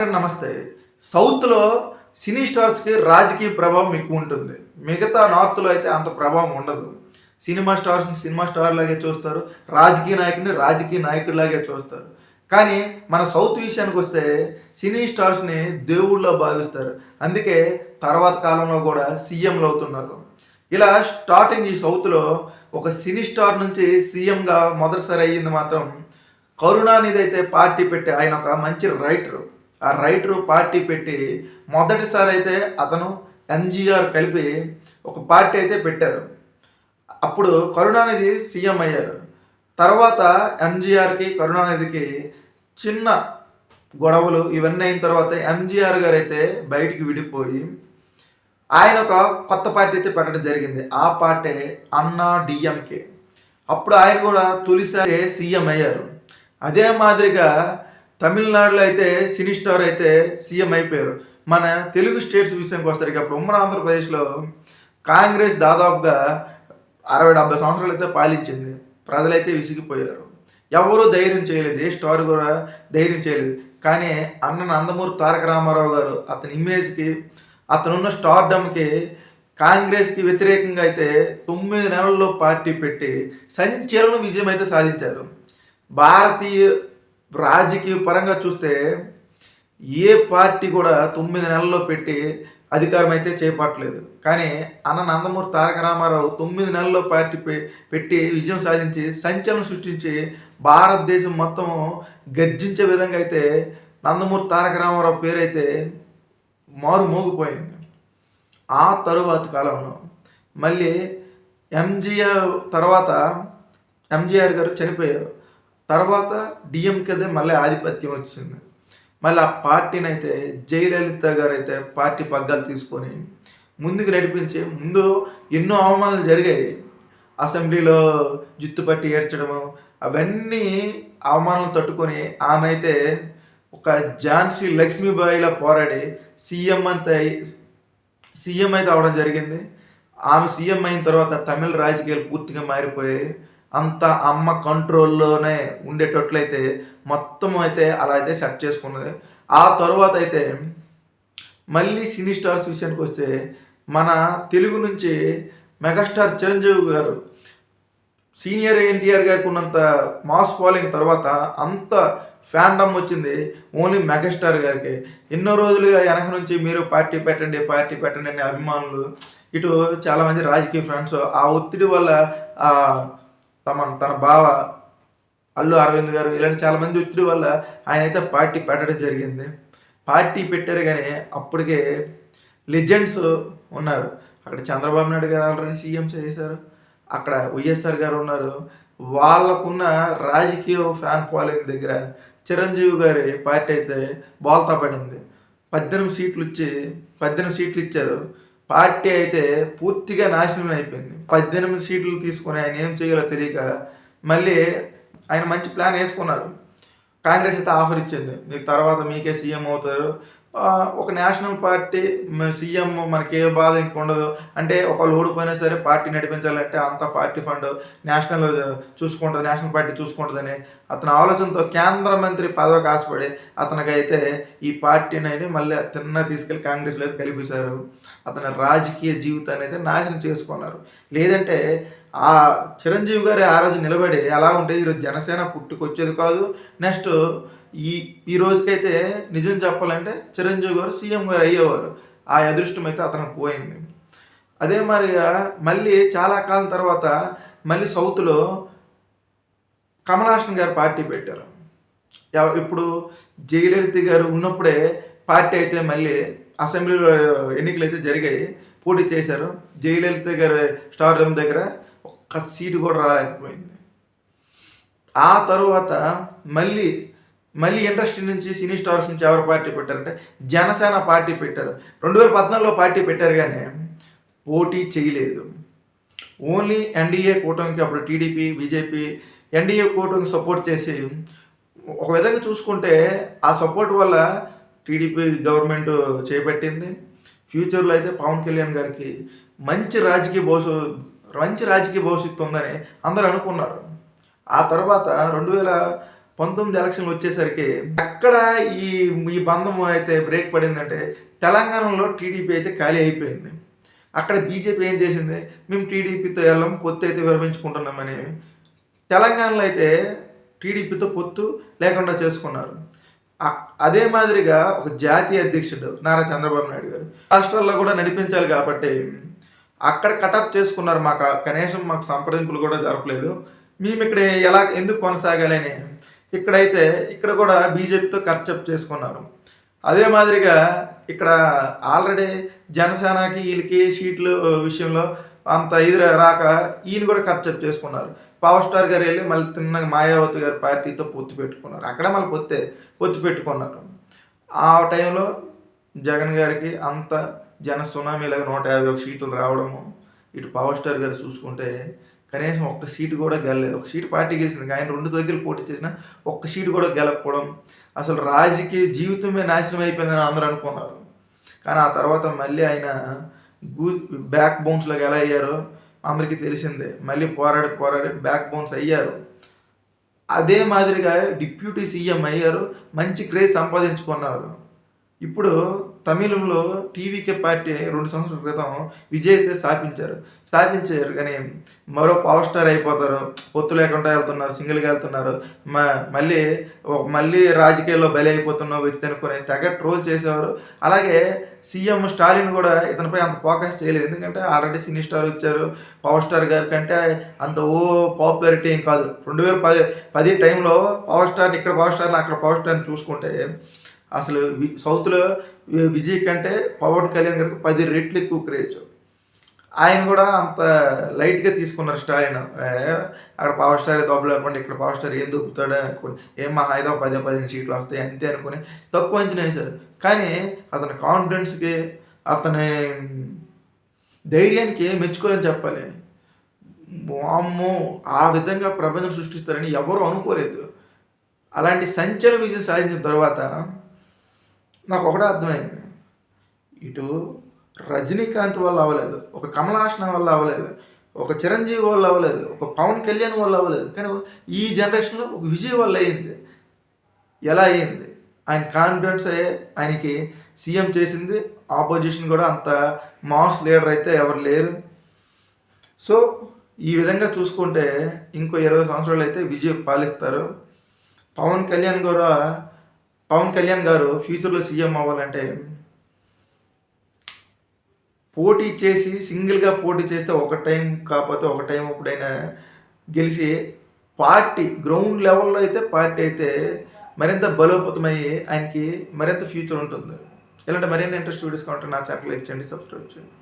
నమస్తే. సౌత్‌లో సినీ స్టార్స్‌కి రాజకీయ ప్రభావం ఎక్కువ ఉంటుంది. మిగతా నార్త్‌లో అయితే అంత ప్రభావం ఉండదు. సినిమా స్టార్స్‌ని సినిమా స్టార్‌లాగే చూస్తారు. రాజకీయ నాయకుడిని రాజకీయ నాయకుడిలాగే చూస్తారు. కానీ మన సౌత్ విషయానికొస్తే సినీ స్టార్స్‌ని దేవుళ్ళలా భావిస్తారు. అందుకే తర్వాత కాలంలో కూడా సీఎంలు అవుతున్నారు. ఇలా స్టార్టింగ్ ఈ సౌత్‌లో ఒక సినీ స్టార్ నుంచి సీఎంగా మొదటిసారి అయ్యింది మాత్రం కరుణానిధి అయితే పార్టీ పెట్టి ఆయన ఒక మంచి రైటరు. ఆ రైటరు పార్టీ పెట్టి మొదటిసారి అయితే అతను ఎంజీఆర్ కలిపి ఒక పార్టీ అయితే పెట్టారు. అప్పుడు కరుణానిధి సీఎం అయ్యారు. తర్వాత ఎంజీఆర్‌కి, కరుణానిధికి చిన్న గొడవలు ఇవన్నీ అయిన తర్వాత ఎంజీఆర్ గారైతే బయటికి విడిపోయి ఆయన ఒక కొత్త పార్టీ అయితే పెట్టడం జరిగింది. ఆ పార్టీ అన్నా డీఎంకే. అప్పుడు ఆయన కూడా తొలిసారి సీఎం అయ్యారు. అదే మాదిరిగా తమిళనాడులో అయితే సినీ స్టార్ అయితే సీఎం అయిపోయారు. మన తెలుగు స్టేట్స్ విషయానికి వస్తారు. అప్పుడు ఉమ్మడి ఆంధ్రప్రదేశ్లో కాంగ్రెస్ దాదాపుగా 60-70 సంవత్సరాలు అయితే పాలించింది. ప్రజలైతే విసిగిపోయారు. ఎవరూ ధైర్యం చేయలేదు. ఏ స్టార్ కూడా ధైర్యం చేయలేదు. కానీ అన్న నందమూరి తారక రామారావు గారు అతని ఇమేజ్‌కి, అతనున్న స్టార్డమ్‌కి కాంగ్రెస్‌కి వ్యతిరేకంగా అయితే 9 నెలల్లో పార్టీ పెట్టి సంచలన విజయం అయితే సాధించారు. భారతీయ రాజకీయ పరంగా చూస్తే ఏ పార్టీ కూడా 9 నెలల్లో పెట్టి అధికారం అయితే చేపట్టలేదు. కానీ అన్న నందమూరి తారక రామారావు 9 నెలల్లో పార్టీ పెట్టి విజయం సాధించి సంచలనం సృష్టించి భారతదేశం మొత్తం గర్జించే విధంగా అయితే నందమూరి తారక రామారావు పేరైతే మారుమోగిపోయింది. ఆ తరువాత కాలంలో మళ్ళీ ఎంజీఆర్ తర్వాత ఎంజీఆర్ గారు చనిపోయారు. తర్వాత డిఎంకేదే మళ్ళీ ఆధిపత్యం వచ్చింది. మళ్ళీ ఆ పార్టీని అయితే జయలలిత గారు అయితే పార్టీ పగ్గాలు తీసుకొని ముందుకు నడిపించి ముందు ఎన్నో అవమానాలు జరిగాయి. అసెంబ్లీలో జుత్తు పట్టి ఏడ్చడము అవన్నీ అవమానాలు తట్టుకొని ఆమె అయితే ఒక ఝాన్సీ లక్ష్మీబాయిలా పోరాడి సీఎం అయితే అవడం జరిగింది. ఆమె సీఎం అయిన తర్వాత తమిళ రాజకీయాలు పూర్తిగా మారిపోయాయి. అంత అమ్మ కంట్రోల్లోనే ఉండేటట్లయితే మొత్తం అయితే అలా అయితే సెట్ చేసుకున్నది. ఆ తర్వాత అయితే మళ్ళీ సినీ స్టార్స్ విషయానికి వస్తే మన తెలుగు నుంచి మెగాస్టార్ చిరంజీవి గారు సీనియర్ ఎన్టీఆర్ గారికి ఉన్నంత మాస్ ఫాలోయింగ్ తర్వాత అంత ఫ్యాండమ్ వచ్చింది ఓన్లీ మెగాస్టార్ గారికి. ఎన్నో రోజులుగా వెనక నుంచి మీరు పార్టీ పెట్టండి అనే అభిమానులు, ఇటు చాలామంది రాజకీయ ఫ్రెండ్స్ ఆ ఒత్తిడి వల్ల తన బావ అల్లు అరవింద్ గారు ఇలాంటి చాలామంది ఒత్తిడి వల్ల ఆయన అయితే పార్టీ పెట్టడం జరిగింది. పార్టీ పెట్టారు కానీ అప్పటికే లెజెండ్స్ ఉన్నారు. అక్కడ చంద్రబాబు నాయుడు గారు ఆల్రెడీ సీఎం చేశారు. అక్కడ వైఎస్ఆర్ గారు ఉన్నారు. వాళ్ళకున్న రాజకీయ ఫ్యాన్ ఫాలోయింగ్ దగ్గర చిరంజీవి గారి పార్టీ అయితే బోల్తా పడింది. 18 సీట్లు ఇచ్చారు. పార్టీ అయితే పూర్తిగా నాశనం అయిపోయింది. 18 సీట్లు తీసుకొని ఆయన ఏం చేయాలో తెలియక మళ్ళీ ఆయన మంచి ప్లాన్ వేసుకున్నారు. కాంగ్రెస్ అయితే ఆఫర్ ఇచ్చింది, మీకు తర్వాత మీకే సీఎం అవుతారు, ఒక నేషనల్ పార్టీ సీఎం మనకి ఏ బాధ ఇంక ఉండదు. అంటే ఒకళ్ళు ఓడిపోయినా సరే పార్టీ నడిపించాలంటే అంత పార్టీ ఫండ్ నేషనల్ పార్టీ చూసుకుంటుందని అతని ఆలోచనతో కేంద్ర మంత్రి పదవికి ఆశపడి అతనికైతే ఈ పార్టీని మళ్ళీ తీసుకెళ్ళి కాంగ్రెస్లో అయితే కలిపేశారు. అతని రాజకీయ జీవితాన్ని అయితే నాశనం చేసుకున్నారు. లేదంటే ఆ చిరంజీవి గారు ఆ రోజు నిలబడి ఎలా ఉంటే ఈరోజు జనసేన పుట్టుకొచ్చేది కాదు. నెక్స్ట్ ఈ రోజుకైతే నిజం చెప్పాలంటే చిరంజీవి గారు సీఎం గారు అయ్యేవారు. ఆ అదృష్టం అయితే అతనికి పోయింది. అదే మరిగా మళ్ళీ చాలా కాలం తర్వాత మళ్ళీ సౌత్లో కమల్ హాసన్ గారు పార్టీ పెట్టారు. ఇప్పుడు జయలలిత గారు ఉన్నప్పుడే పార్టీ అయితే మళ్ళీ అసెంబ్లీలో ఎన్నికలు అయితే జరిగాయి, పోటీ చేశారు. జయలలిత గారి స్టార్ రూమ్ దగ్గర ఒక్క సీటు కూడా రాలేకపోయింది. ఆ తర్వాత మళ్ళీ ఇండస్ట్రీ నుంచి సినీ స్టార్స్ నుంచి ఎవరు పార్టీ పెట్టారంటే జనసేన పార్టీ పెట్టారు. 2014లో పార్టీ పెట్టారు కానీ పోటీ చేయలేదు. ఓన్లీ ఎన్డీఏ కూటమికి అప్పుడు టీడీపీ, బీజేపీ ఎన్డీఏ కూటమికి సపోర్ట్ చేసి ఒక విధంగా చూసుకుంటే ఆ సపోర్ట్ వల్ల టీడీపీ గవర్నమెంట్ చేపట్టింది. ఫ్యూచర్లో అయితే పవన్ కళ్యాణ్ గారికి మంచి రాజకీయ భవిష్యత్తు ఉందని అందరూ అనుకున్నారు. ఆ తర్వాత 19 ఎలక్షన్లు వచ్చేసరికి ఎక్కడ ఈ ఈ బంధం అయితే బ్రేక్ పడిందంటే తెలంగాణలో టీడీపీ అయితే ఖాళీ అయిపోయింది. అక్కడ బీజేపీ ఏం చేసింది, మేము టీడీపీతో వెళ్ళాం, పొత్తు అయితే విరమించుకుంటున్నామని. తెలంగాణలో అయితే టీడీపీతో పొత్తు లేకుండా చేసుకున్నారు. అదే మాదిరిగా ఒక జాతీయ అధ్యక్షుడు నారా చంద్రబాబు నాయుడు గారు రాష్ట్రాల్లో కూడా నడిపించాలి కాబట్టి అక్కడ కటప్ చేసుకున్నారు. కనీసం మాకు సంప్రదింపులు కూడా జరపలేదు, మేము ఇక్కడ ఎందుకు కొనసాగాలి అని. ఇక్కడైతే ఇక్కడ కూడా బీజేపీతో కర్చప్ చేసుకున్నారు. అదే మాదిరిగా ఇక్కడ ఆల్రెడీ జనసేనకి వీళ్ళకి సీట్లు విషయంలో అంత ఇది రాక ఈయన కూడా కర్చప్ చేసుకున్నారు. పవర్ స్టార్ గారు వెళ్ళి మళ్ళీ తిన్నగా మాయావతి గారి పార్టీతో పొత్తు పెట్టుకున్నారు. అక్కడ మళ్ళీ పొత్తు పెట్టుకున్నారు. ఆ టైంలో జగన్ గారికి అంత జన సునామీలాగా 151 సీట్లు రావడము. ఇటు పవర్ స్టార్ గారు చూసుకుంటే కనీసం ఒక్క సీటు కూడా గెలలేదు. ఒక సీటు పార్టీ గెలిచింది, ఆయన 2 దగ్గర పోటీ చేసినా ఒక్క సీటు కూడా గెలకపోవడం, అసలు రాజకీయ జీవితమే నాశనం అయిపోయిందని అందరూ అనుకున్నారు. కానీ ఆ తర్వాత మళ్ళీ ఆయన బ్యాక్ బౌన్స్లోకి ఎలా అయ్యారో అందరికీ తెలిసిందే. మళ్ళీ పోరాడి బ్యాక్ బౌన్స్ అయ్యారు. అదే మాదిరిగా డిప్యూటీ సీఎం అయ్యారు, మంచి క్రేజ్ సంపాదించుకున్నారు. ఇప్పుడు తమిళంలో టీవీకే పార్టీ 2 సంవత్సరాల క్రితం విజయ్ అయితే స్థాపించారు కానీ మరో పవర్ స్టార్ అయిపోతారు, పొత్తు లేకుండా వెళ్తున్నారు, సింగిల్గా వెళ్తున్నారు, మళ్ళీ రాజకీయాల్లో బలి అయిపోతున్న వ్యక్తి అనుకుని తెగ ట్రోల్ చేసేవారు. అలాగే సీఎం స్టాలిన్ కూడా ఇతనిపై అంత ఫోకస్ చేయలేదు, ఎందుకంటే ఆల్రెడీ సినీ స్టార్ వచ్చారు. పవర్ స్టార్ గారి కంటే అంత పాపులారిటీ ఏం కాదు. 2010 టైంలో పవర్ స్టార్ని ఇక్కడ పవర్ స్టార్ని అక్కడ పవర్ స్టార్ని చూసుకుంటే అసలు సౌత్లో విజయ్ కంటే పవన్ కళ్యాణ్ గారికి 10 రెట్లు ఎక్కువ క్రేజ్. ఆయన కూడా అంత లైట్గా తీసుకున్నారు స్టాలిన్. అక్కడ పవర్ స్టార్ దొబ్బలు అనుకోండి, ఇక్కడ పవర్ స్టార్ ఏం దొబ్బుతాడు అనుకుని, మా హైదరాబాద్ 10-15 సీట్లు వస్తాయి అంతే అనుకుని తక్కువ అంచనా వేశారు. కానీ అతని కాన్ఫిడెన్స్కి, అతని ధైర్యానికి మెచ్చుకోవాలని చెప్పాలి. వామ్మో, ఆ విధంగా ప్రపంచం సృష్టిస్తారని ఎవరూ అనుకోలేదు. అలాంటి సంచలన విజయం సాధించిన తర్వాత నాకు ఒకటే అర్థమైంది, ఇటు రజనీకాంత్ వల్ల అవ్వలేదు, ఒక కమల్ హాసన్ వల్ల అవ్వలేదు, ఒక చిరంజీవి వల్ల అవ్వలేదు, ఒక పవన్ కళ్యాణ్ వల్ల అవ్వలేదు, కానీ ఈ జనరేషన్లో ఒక విజయ్ వల్ల అయ్యింది. ఎలా అయ్యింది? ఆయన కాన్ఫిడెన్స్ ఆయనకి సీఎం చేసింది. ఆపోజిషన్ కూడా అంత మాస్ లీడర్ అయితే ఎవరు లేరు. సో ఈ విధంగా చూసుకుంటే ఇంకో 20 సంవత్సరాలు అయితే విజయ్ పాలిస్తారు. పవన్ కళ్యాణ్ గారు ఫ్యూచర్లో సీఎం అవ్వాలంటే పోటీ చేసి సింగిల్గా పోటీ చేస్తే ఒక టైం కాకపోతే ఒక టైం ఎప్పుడైనా గెలిచి పార్టీ గ్రౌండ్ లెవెల్లో అయితే పార్టీ అయితే మరింత బలోపేతమయ్యి ఆయనకి మరింత ఫ్యూచర్ ఉంటుంది. ఇలాంటి మరిన్ని ఇంట్రెస్ట్ వీడియోస్ కావాలంటే నా ఛానల్ లైక్ చేయండి, సబ్స్క్రైబ్ చేయండి.